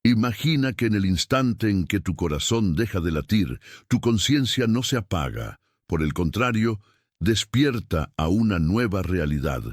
Imagina que en el instante en que tu corazón deja de latir, tu conciencia no se apaga. Por el contrario, despierta a una nueva realidad,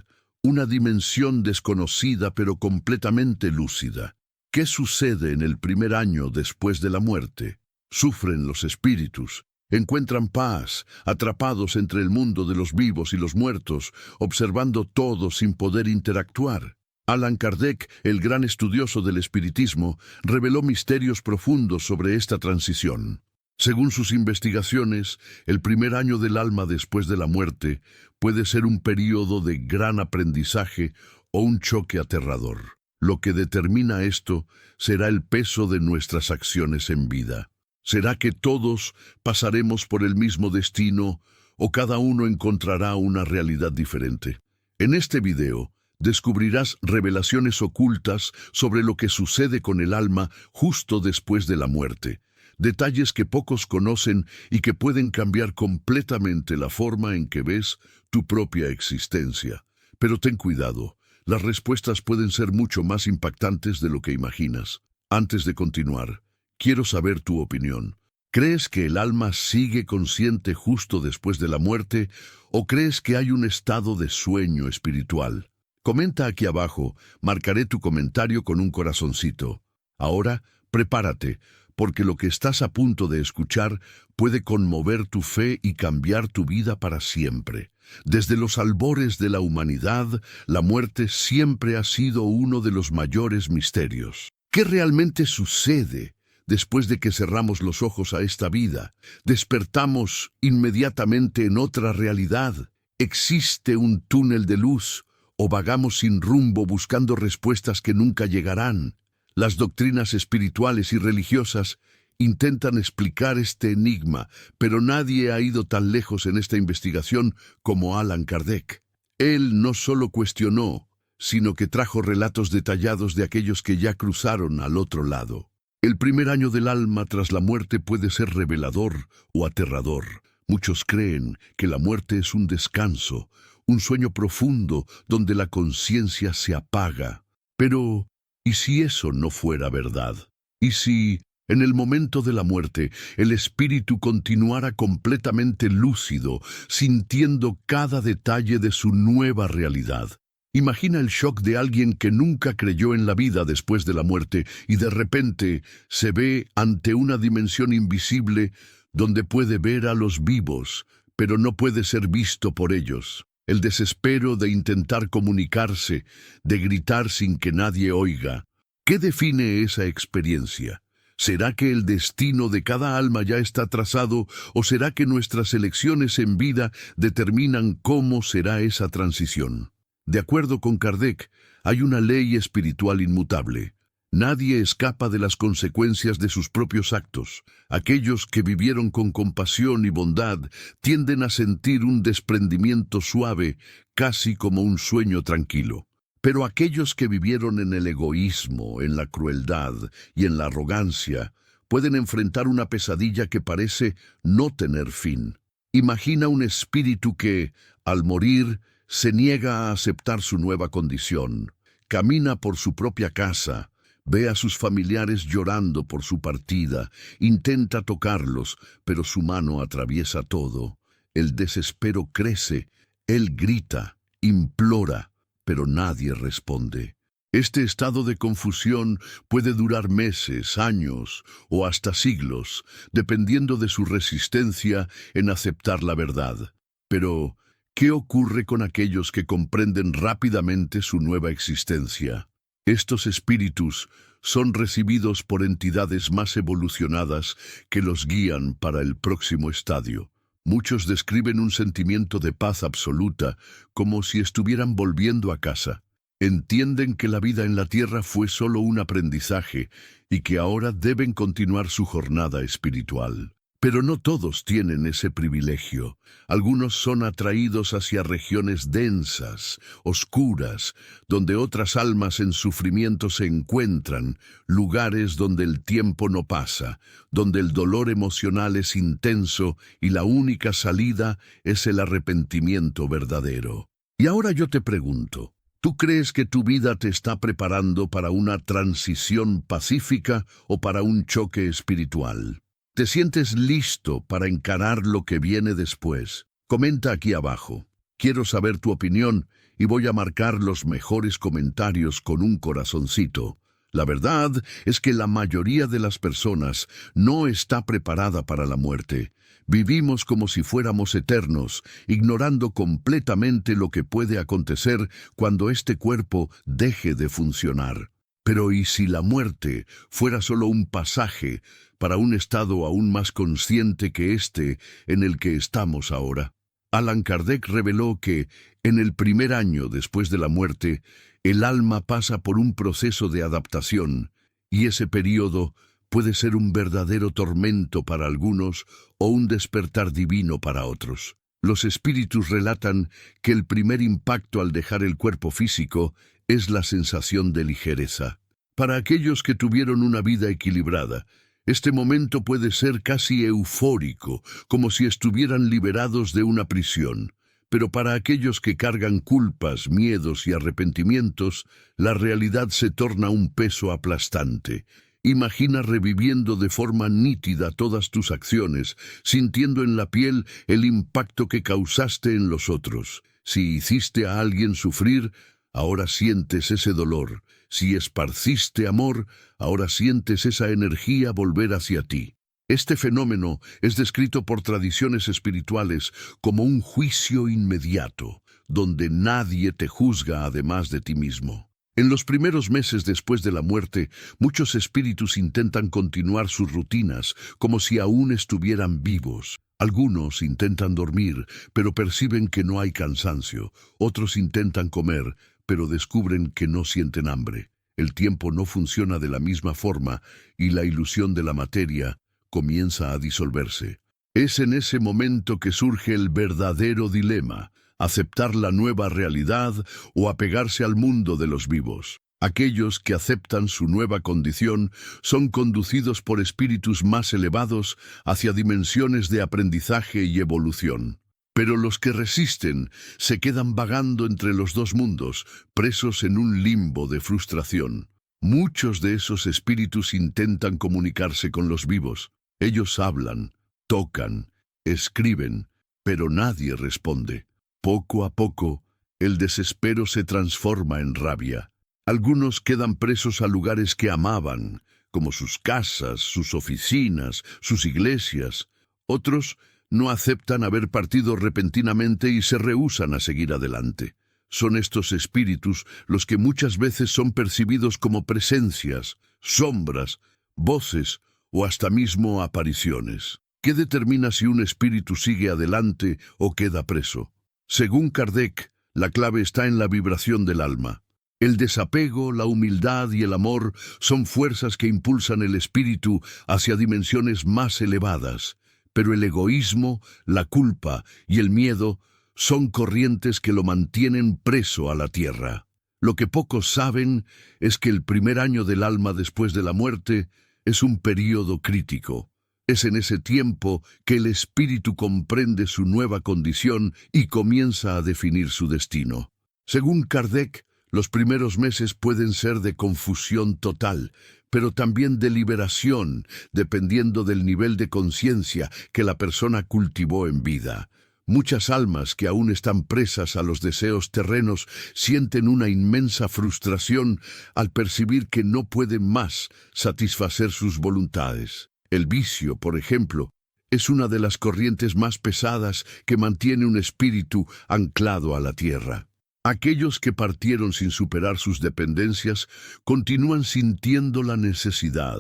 una dimensión desconocida pero completamente lúcida. ¿Qué sucede en el primer año después de la muerte? Sufren los espíritus, encuentran paz, atrapados entre el mundo de los vivos y los muertos, observando todo sin poder interactuar. Allan Kardec, el gran estudioso del espiritismo, reveló misterios profundos sobre esta transición. Según sus investigaciones, el primer año del alma después de la muerte puede ser un período de gran aprendizaje o un choque aterrador. Lo que determina esto será el peso de nuestras acciones en vida. ¿Será que todos pasaremos por el mismo destino o cada uno encontrará una realidad diferente? En este video descubrirás revelaciones ocultas sobre lo que sucede con el alma justo después de la muerte. Detalles que pocos conocen y que pueden cambiar completamente la forma en que ves tu propia existencia. Pero ten cuidado, las respuestas pueden ser mucho más impactantes de lo que imaginas. Antes de continuar, quiero saber tu opinión. ¿Crees que el alma sigue consciente justo después de la muerte o crees que hay un estado de sueño espiritual? Comenta aquí abajo, marcaré tu comentario con un corazoncito. Ahora, prepárate, porque lo que estás a punto de escuchar puede conmover tu fe y cambiar tu vida para siempre. Desde los albores de la humanidad, la muerte siempre ha sido uno de los mayores misterios. ¿Qué realmente sucede después de que cerramos los ojos a esta vida? ¿Despertamos inmediatamente en otra realidad? ¿Existe un túnel de luz o vagamos sin rumbo buscando respuestas que nunca llegarán? Las doctrinas espirituales y religiosas intentan explicar este enigma, pero nadie ha ido tan lejos en esta investigación como Allan Kardec. Él no solo cuestionó, sino que trajo relatos detallados de aquellos que ya cruzaron al otro lado. El primer año del alma tras la muerte puede ser revelador o aterrador. Muchos creen que la muerte es un descanso, un sueño profundo donde la conciencia se apaga. Pero ¿y si eso no fuera verdad? ¿Y si, en el momento de la muerte, el espíritu continuara completamente lúcido, sintiendo cada detalle de su nueva realidad? Imagina el shock de alguien que nunca creyó en la vida después de la muerte y de repente se ve ante una dimensión invisible donde puede ver a los vivos, pero no puede ser visto por ellos. El desespero de intentar comunicarse, de gritar sin que nadie oiga. ¿Qué define esa experiencia? ¿Será que el destino de cada alma ya está trazado o será que nuestras elecciones en vida determinan cómo será esa transición? De acuerdo con Kardec, hay una ley espiritual inmutable. Nadie escapa de las consecuencias de sus propios actos. Aquellos que vivieron con compasión y bondad tienden a sentir un desprendimiento suave, casi como un sueño tranquilo. Pero aquellos que vivieron en el egoísmo, en la crueldad y en la arrogancia, pueden enfrentar una pesadilla que parece no tener fin. Imagina un espíritu que, al morir, se niega a aceptar su nueva condición. Camina por su propia casa, ve a sus familiares llorando por su partida, intenta tocarlos, pero su mano atraviesa todo. El desespero crece, él grita, implora, pero nadie responde. Este estado de confusión puede durar meses, años o hasta siglos, dependiendo de su resistencia en aceptar la verdad. Pero, ¿qué ocurre con aquellos que comprenden rápidamente su nueva existencia? Estos espíritus son recibidos por entidades más evolucionadas que los guían para el próximo estadio. Muchos describen un sentimiento de paz absoluta, como si estuvieran volviendo a casa. Entienden que la vida en la tierra fue solo un aprendizaje y que ahora deben continuar su jornada espiritual. Pero no todos tienen ese privilegio. Algunos son atraídos hacia regiones densas, oscuras, donde otras almas en sufrimiento se encuentran, lugares donde el tiempo no pasa, donde el dolor emocional es intenso y la única salida es el arrepentimiento verdadero. Y ahora yo te pregunto, ¿Tú crees que tu vida te está preparando para una transición pacífica o para un choque espiritual? ¿Te sientes listo para encarar lo que viene después? Comenta aquí abajo. Quiero saber tu opinión y voy a marcar los mejores comentarios con un corazoncito. La verdad es que la mayoría de las personas no está preparada para la muerte. Vivimos como si fuéramos eternos, ignorando completamente lo que puede acontecer cuando este cuerpo deje de funcionar. Pero ¿y si la muerte fuera solo un pasaje para un estado aún más consciente que este en el que estamos ahora? Allan Kardec reveló que, en el primer año después de la muerte, el alma pasa por un proceso de adaptación, y ese período puede ser un verdadero tormento para algunos o un despertar divino para otros. Los espíritus relatan que el primer impacto al dejar el cuerpo físico es la sensación de ligereza. Para aquellos que tuvieron una vida equilibrada, este momento puede ser casi eufórico, como si estuvieran liberados de una prisión. Pero para aquellos que cargan culpas, miedos y arrepentimientos, la realidad se torna un peso aplastante. Imagina reviviendo de forma nítida todas tus acciones, sintiendo en la piel el impacto que causaste en los otros. Si hiciste a alguien sufrir, ahora sientes ese dolor. Si esparciste amor, ahora sientes esa energía volver hacia ti. Este fenómeno es descrito por tradiciones espirituales como un juicio inmediato, donde nadie te juzga además de ti mismo. En los primeros meses después de la muerte, muchos espíritus intentan continuar sus rutinas como si aún estuvieran vivos. Algunos intentan dormir, pero perciben que no hay cansancio. Otros intentan comer, pero descubren que no sienten hambre. El tiempo no funciona de la misma forma y la ilusión de la materia comienza a disolverse. Es en ese momento que surge el verdadero dilema: aceptar la nueva realidad o apegarse al mundo de los vivos. Aquellos que aceptan su nueva condición son conducidos por espíritus más elevados hacia dimensiones de aprendizaje y evolución. Pero los que resisten se quedan vagando entre los dos mundos, presos en un limbo de frustración. Muchos de esos espíritus intentan comunicarse con los vivos. Ellos hablan, tocan, escriben, pero nadie responde. Poco a poco, el desespero se transforma en rabia. Algunos quedan presos a lugares que amaban, como sus casas, sus oficinas, sus iglesias. Otros no aceptan haber partido repentinamente y se rehúsan a seguir adelante. Son estos espíritus los que muchas veces son percibidos como presencias, sombras, voces o hasta mismo apariciones. ¿Qué determina si un espíritu sigue adelante o queda preso? Según Kardec, la clave está en la vibración del alma. El desapego, la humildad y el amor son fuerzas que impulsan el espíritu hacia dimensiones más elevadas. Pero el egoísmo, la culpa y el miedo son corrientes que lo mantienen preso a la tierra. Lo que pocos saben es que el primer año del alma después de la muerte es un período crítico. Es en ese tiempo que el espíritu comprende su nueva condición y comienza a definir su destino. Según Kardec, los primeros meses pueden ser de confusión total, pero también de liberación, dependiendo del nivel de conciencia que la persona cultivó en vida. Muchas almas que aún están presas a los deseos terrenos sienten una inmensa frustración al percibir que no pueden más satisfacer sus voluntades. El vicio, por ejemplo, es una de las corrientes más pesadas que mantiene un espíritu anclado a la tierra. Aquellos que partieron sin superar sus dependencias continúan sintiendo la necesidad,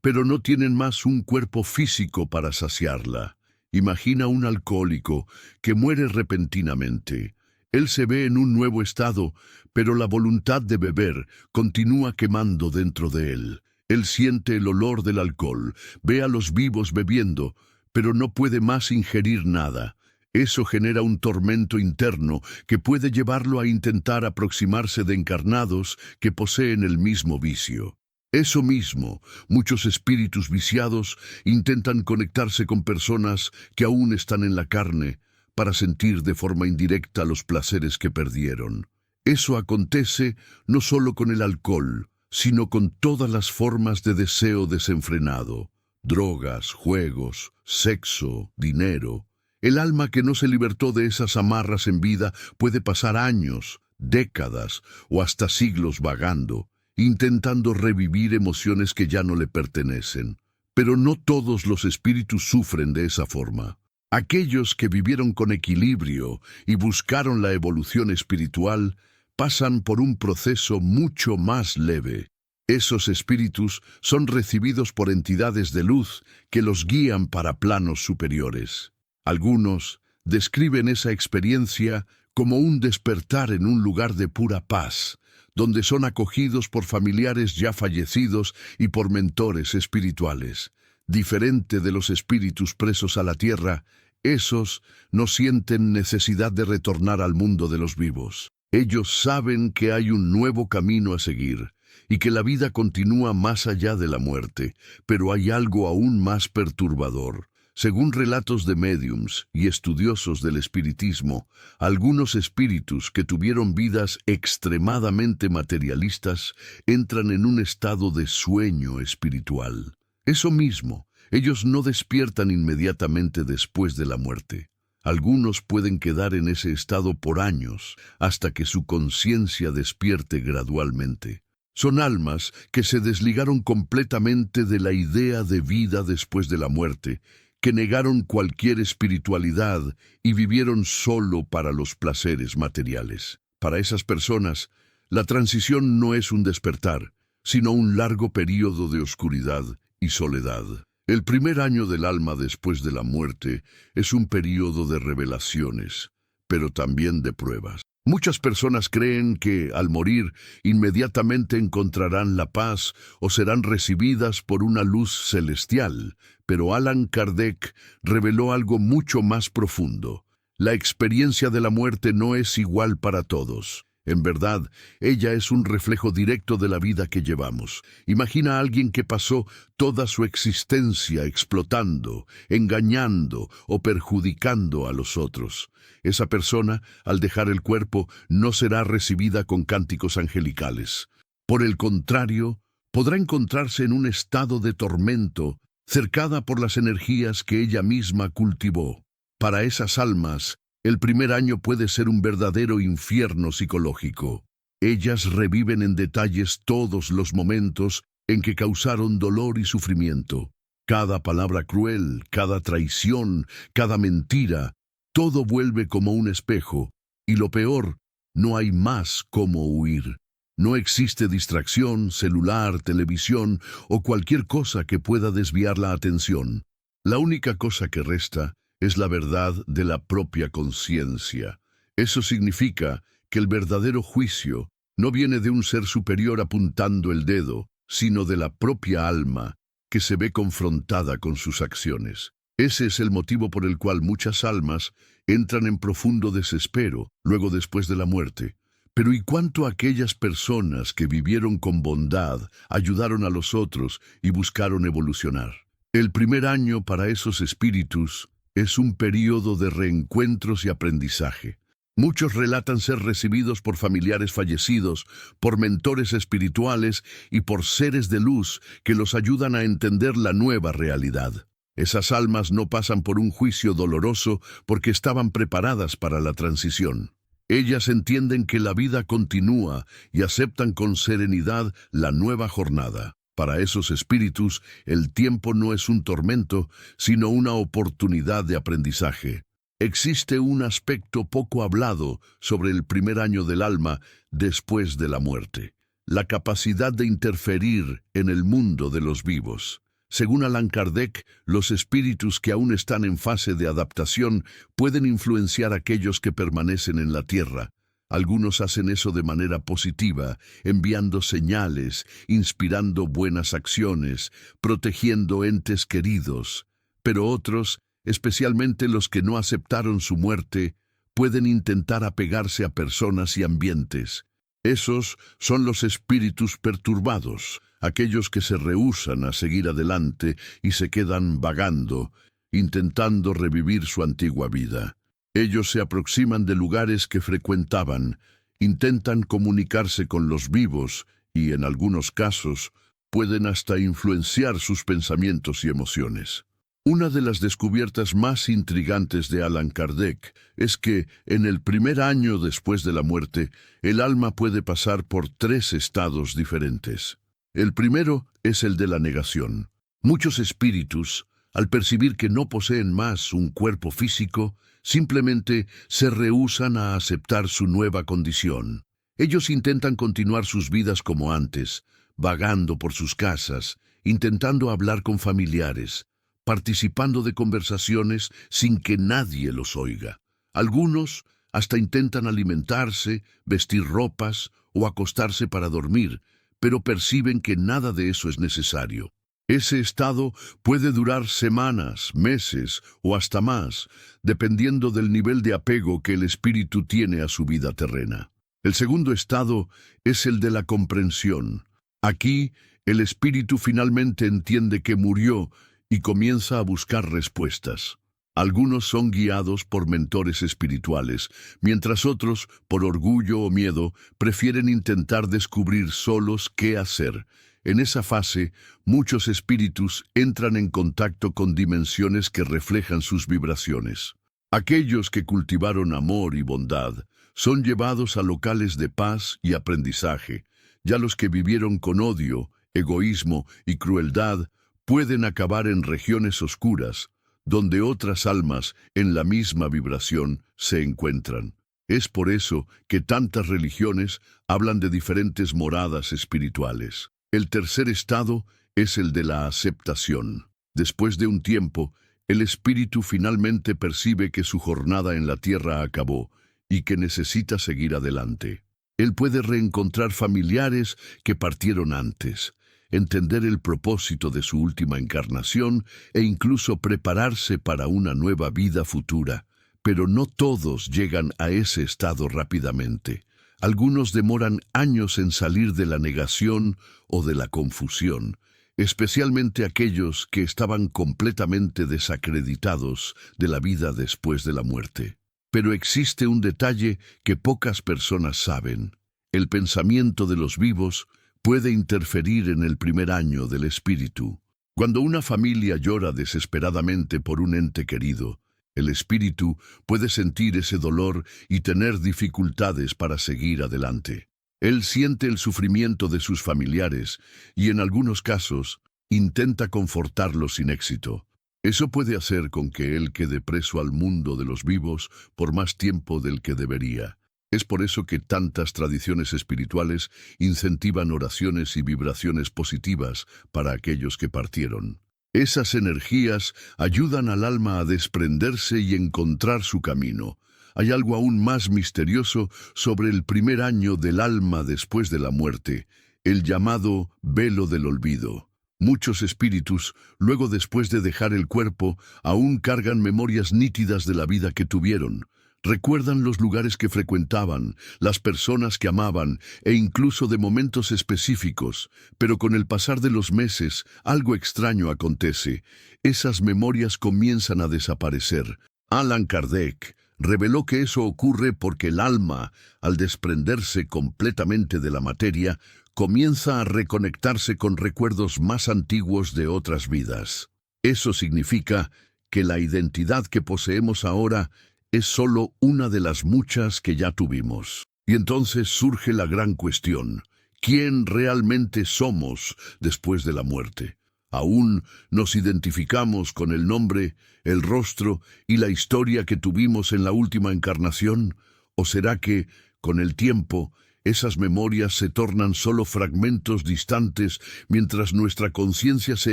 pero no tienen más un cuerpo físico para saciarla. Imagina un alcohólico que muere repentinamente. Él se ve en un nuevo estado, pero la voluntad de beber continúa quemando dentro de él. Él siente el olor del alcohol, ve a los vivos bebiendo, pero no puede más ingerir nada. Eso genera un tormento interno que puede llevarlo a intentar aproximarse de encarnados que poseen el mismo vicio. Eso mismo, muchos espíritus viciados intentan conectarse con personas que aún están en la carne para sentir de forma indirecta los placeres que perdieron. Eso acontece no solo con el alcohol, sino con todas las formas de deseo desenfrenado: drogas, juegos, sexo, dinero. El alma que no se libertó de esas amarras en vida puede pasar años, décadas o hasta siglos vagando, intentando revivir emociones que ya no le pertenecen. Pero no todos los espíritus sufren de esa forma. Aquellos que vivieron con equilibrio y buscaron la evolución espiritual pasan por un proceso mucho más leve. Esos espíritus son recibidos por entidades de luz que los guían para planos superiores. Algunos describen esa experiencia como un despertar en un lugar de pura paz, donde son acogidos por familiares ya fallecidos y por mentores espirituales. Diferente de los espíritus presos a la tierra, esos no sienten necesidad de retornar al mundo de los vivos. Ellos saben que hay un nuevo camino a seguir y que la vida continúa más allá de la muerte, pero hay algo aún más perturbador. Según relatos de médiums y estudiosos del espiritismo, algunos espíritus que tuvieron vidas extremadamente materialistas entran en un estado de sueño espiritual. Eso mismo, ellos no despiertan inmediatamente después de la muerte. Algunos pueden quedar en ese estado por años, hasta que su conciencia despierte gradualmente. Son almas que se desligaron completamente de la idea de vida después de la muerte, que negaron cualquier espiritualidad y vivieron solo para los placeres materiales. Para esas personas, la transición no es un despertar, sino un largo período de oscuridad y soledad. El primer año del alma después de la muerte es un período de revelaciones, pero también de pruebas. Muchas personas creen que, al morir, inmediatamente encontrarán la paz o serán recibidas por una luz celestial, pero Allan Kardec reveló algo mucho más profundo. La experiencia de la muerte no es igual para todos. En verdad, ella es un reflejo directo de la vida que llevamos. Imagina a alguien que pasó toda su existencia explotando, engañando o perjudicando a los otros. Esa persona, al dejar el cuerpo, no será recibida con cánticos angelicales. Por el contrario, podrá encontrarse en un estado de tormento, cercada por las energías que ella misma cultivó. Para esas almas, el primer año puede ser un verdadero infierno psicológico. Ellas reviven en detalles todos los momentos en que causaron dolor y sufrimiento. Cada palabra cruel, cada traición, cada mentira, todo vuelve como un espejo. Y lo peor, no hay más cómo huir. No existe distracción, celular, televisión o cualquier cosa que pueda desviar la atención. La única cosa que resta es la verdad de la propia conciencia. Eso significa que el verdadero juicio no viene de un ser superior apuntando el dedo, sino de la propia alma que se ve confrontada con sus acciones. Ese es el motivo por el cual muchas almas entran en profundo desespero luego después de la muerte. Pero ¿y cuánto aquellas personas que vivieron con bondad, ayudaron a los otros y buscaron evolucionar? El primer año para esos espíritus es un período de reencuentros y aprendizaje. Muchos relatan ser recibidos por familiares fallecidos, por mentores espirituales y por seres de luz que los ayudan a entender la nueva realidad. Esas almas no pasan por un juicio doloroso porque estaban preparadas para la transición. Ellas entienden que la vida continúa y aceptan con serenidad la nueva jornada. Para esos espíritus, el tiempo no es un tormento, sino una oportunidad de aprendizaje. Existe un aspecto poco hablado sobre el primer año del alma después de la muerte: la capacidad de interferir en el mundo de los vivos. Según Allan Kardec, los espíritus que aún están en fase de adaptación pueden influenciar a aquellos que permanecen en la tierra. Algunos hacen eso de manera positiva, enviando señales, inspirando buenas acciones, protegiendo entes queridos. Pero otros, especialmente los que no aceptaron su muerte, pueden intentar apegarse a personas y ambientes. Esos son los espíritus perturbados, aquellos que se rehúsan a seguir adelante y se quedan vagando, intentando revivir su antigua vida. Ellos se aproximan de lugares que frecuentaban, intentan comunicarse con los vivos y, en algunos casos, pueden hasta influenciar sus pensamientos y emociones. Una de las descubiertas más intrigantes de Allan Kardec es que, en el primer año después de la muerte, el alma puede pasar por 3 estados diferentes. El primero es el de la negación. Muchos espíritus, al percibir que no poseen más un cuerpo físico, simplemente se rehúsan a aceptar su nueva condición. Ellos intentan continuar sus vidas como antes, vagando por sus casas, intentando hablar con familiares, participando de conversaciones sin que nadie los oiga. Algunos hasta intentan alimentarse, vestir ropas o acostarse para dormir, pero perciben que nada de eso es necesario. Ese estado puede durar semanas, meses o hasta más, dependiendo del nivel de apego que el espíritu tiene a su vida terrena. El segundo estado es el de la comprensión. Aquí, el espíritu finalmente entiende que murió y comienza a buscar respuestas. Algunos son guiados por mentores espirituales, mientras otros, por orgullo o miedo, prefieren intentar descubrir solos qué hacer. En esa fase, muchos espíritus entran en contacto con dimensiones que reflejan sus vibraciones. Aquellos que cultivaron amor y bondad son llevados a locales de paz y aprendizaje, ya los que vivieron con odio, egoísmo y crueldad pueden acabar en regiones oscuras, donde otras almas en la misma vibración se encuentran. Es por eso que tantas religiones hablan de diferentes moradas espirituales. El tercer estado es el de la aceptación. Después de un tiempo, el espíritu finalmente percibe que su jornada en la tierra acabó y que necesita seguir adelante. Él puede reencontrar familiares que partieron antes, entender el propósito de su última encarnación e incluso prepararse para una nueva vida futura. Pero no todos llegan a ese estado rápidamente. Algunos demoran años en salir de la negación o de la confusión, especialmente aquellos que estaban completamente desacreditados de la vida después de la muerte. Pero existe un detalle que pocas personas saben. El pensamiento de los vivos puede interferir en el primer año del espíritu. Cuando una familia llora desesperadamente por un ente querido, el espíritu puede sentir ese dolor y tener dificultades para seguir adelante. Él siente el sufrimiento de sus familiares y, en algunos casos, intenta confortarlos sin éxito. Eso puede hacer con que él quede preso al mundo de los vivos por más tiempo del que debería. Es por eso que tantas tradiciones espirituales incentivan oraciones y vibraciones positivas para aquellos que partieron. Esas energías ayudan al alma a desprenderse y encontrar su camino. Hay algo aún más misterioso sobre el primer año del alma después de la muerte, el llamado velo del olvido. Muchos espíritus, luego después de dejar el cuerpo, aún cargan memorias nítidas de la vida que tuvieron. Recuerdan los lugares que frecuentaban, las personas que amaban e incluso de momentos específicos, pero con el pasar de los meses algo extraño acontece. Esas memorias comienzan a desaparecer. Allan Kardec reveló que eso ocurre porque el alma, al desprenderse completamente de la materia, comienza a reconectarse con recuerdos más antiguos de otras vidas. Eso significa que la identidad que poseemos ahora es solo una de las muchas que ya tuvimos. Y entonces surge la gran cuestión: ¿quién realmente somos después de la muerte? ¿Aún nos identificamos con el nombre, el rostro y la historia que tuvimos en la última encarnación? ¿O será que, con el tiempo, esas memorias se tornan solo fragmentos distantes mientras nuestra conciencia se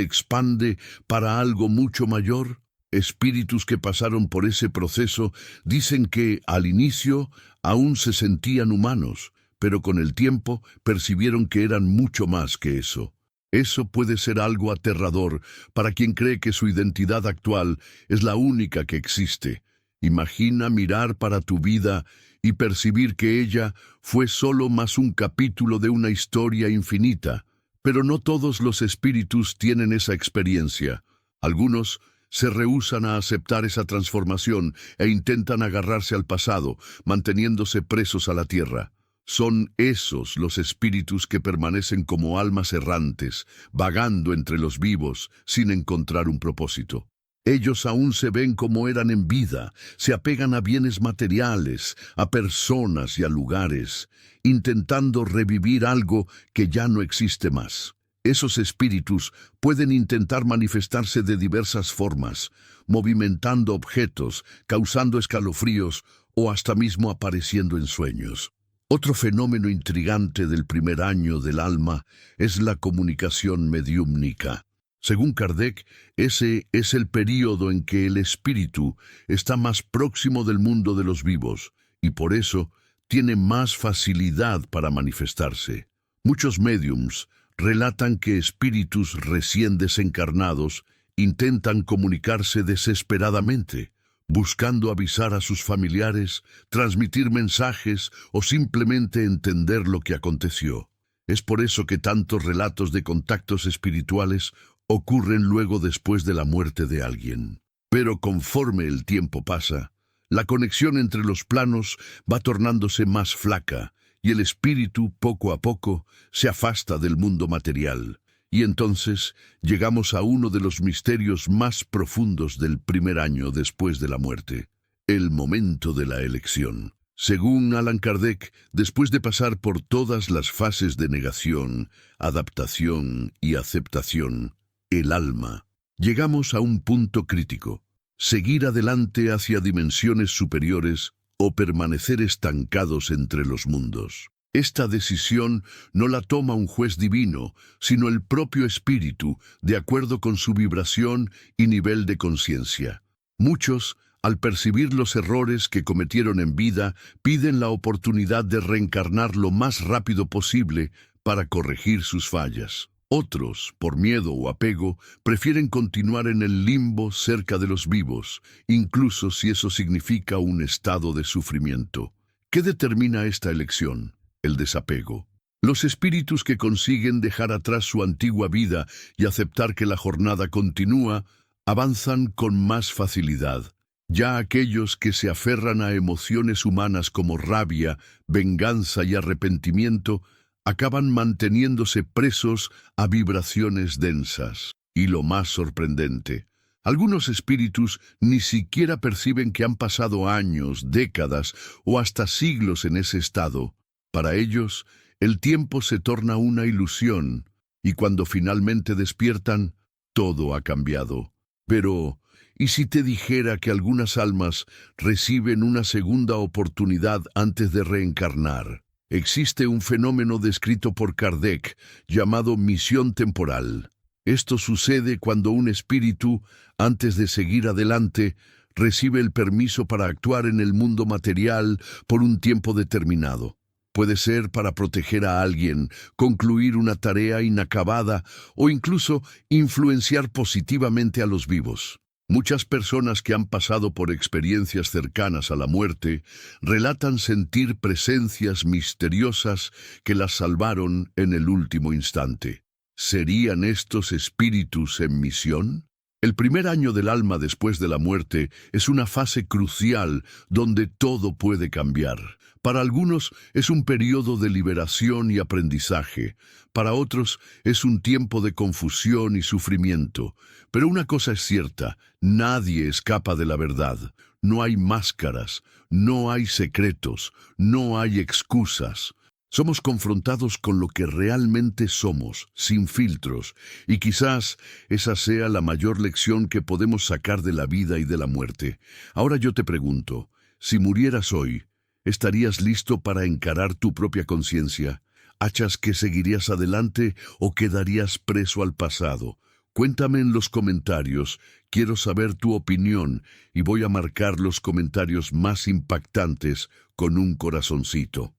expande para algo mucho mayor? Espíritus que pasaron por ese proceso dicen que, al inicio, aún se sentían humanos, pero con el tiempo percibieron que eran mucho más que eso. Eso puede ser algo aterrador para quien cree que su identidad actual es la única que existe. Imagina mirar para tu vida y percibir que ella fue solo más un capítulo de una historia infinita. Pero no todos los espíritus tienen esa experiencia. Algunos se rehúsan a aceptar esa transformación e intentan agarrarse al pasado, manteniéndose presos a la tierra. Son esos los espíritus que permanecen como almas errantes, vagando entre los vivos sin encontrar un propósito. Ellos aún se ven como eran en vida, se apegan a bienes materiales, a personas y a lugares, intentando revivir algo que ya no existe más. Esos espíritus pueden intentar manifestarse de diversas formas, movimentando objetos, causando escalofríos o hasta mismo apareciendo en sueños. Otro fenómeno intrigante del primer año del alma es la comunicación mediúmnica. Según Kardec, ese es el período en que el espíritu está más próximo del mundo de los vivos y por eso tiene más facilidad para manifestarse. Muchos médiums relatan que espíritus recién desencarnados intentan comunicarse desesperadamente, buscando avisar a sus familiares, transmitir mensajes o simplemente entender lo que aconteció. Es por eso que tantos relatos de contactos espirituales ocurren luego después de la muerte de alguien. Pero conforme el tiempo pasa, la conexión entre los planos va tornándose más flaca y el espíritu, poco a poco, se afasta del mundo material. Y entonces llegamos a uno de los misterios más profundos del primer año después de la muerte, el momento de la elección. Según Allan Kardec, después de pasar por todas las fases de negación, adaptación y aceptación, el alma, llegamos a un punto crítico: seguir adelante hacia dimensiones superiores o permanecer estancados entre los mundos. Esta decisión no la toma un juez divino, sino el propio espíritu, de acuerdo con su vibración y nivel de conciencia. Muchos, al percibir los errores que cometieron en vida, piden la oportunidad de reencarnar lo más rápido posible para corregir sus fallas. Otros, por miedo o apego, prefieren continuar en el limbo cerca de los vivos, incluso si eso significa un estado de sufrimiento. ¿Qué determina esta elección? El desapego. Los espíritus que consiguen dejar atrás su antigua vida y aceptar que la jornada continúa, avanzan con más facilidad. Ya aquellos que se aferran a emociones humanas como rabia, venganza y arrepentimiento, acaban manteniéndose presos a vibraciones densas. Y lo más sorprendente, algunos espíritus ni siquiera perciben que han pasado años, décadas o hasta siglos en ese estado. Para ellos, el tiempo se torna una ilusión, y cuando finalmente despiertan, todo ha cambiado. Pero, ¿y si te dijera que algunas almas reciben una segunda oportunidad antes de reencarnar? Existe un fenómeno descrito por Kardec, llamado misión temporal. Esto sucede cuando un espíritu, antes de seguir adelante, recibe el permiso para actuar en el mundo material por un tiempo determinado. Puede ser para proteger a alguien, concluir una tarea inacabada o incluso influenciar positivamente a los vivos. Muchas personas que han pasado por experiencias cercanas a la muerte relatan sentir presencias misteriosas que las salvaron en el último instante. ¿Serían estos espíritus en misión? El primer año del alma después de la muerte es una fase crucial donde todo puede cambiar. Para algunos es un periodo de liberación y aprendizaje, para otros es un tiempo de confusión y sufrimiento. Pero una cosa es cierta, nadie escapa de la verdad. No hay máscaras, no hay secretos, no hay excusas. Somos confrontados con lo que realmente somos, sin filtros, y quizás esa sea la mayor lección que podemos sacar de la vida y de la muerte. Ahora yo te pregunto, si murieras hoy, ¿estarías listo para encarar tu propia conciencia? ¿Achas que seguirías adelante o quedarías preso al pasado? Cuéntame en los comentarios, quiero saber tu opinión y voy a marcar los comentarios más impactantes con un corazoncito.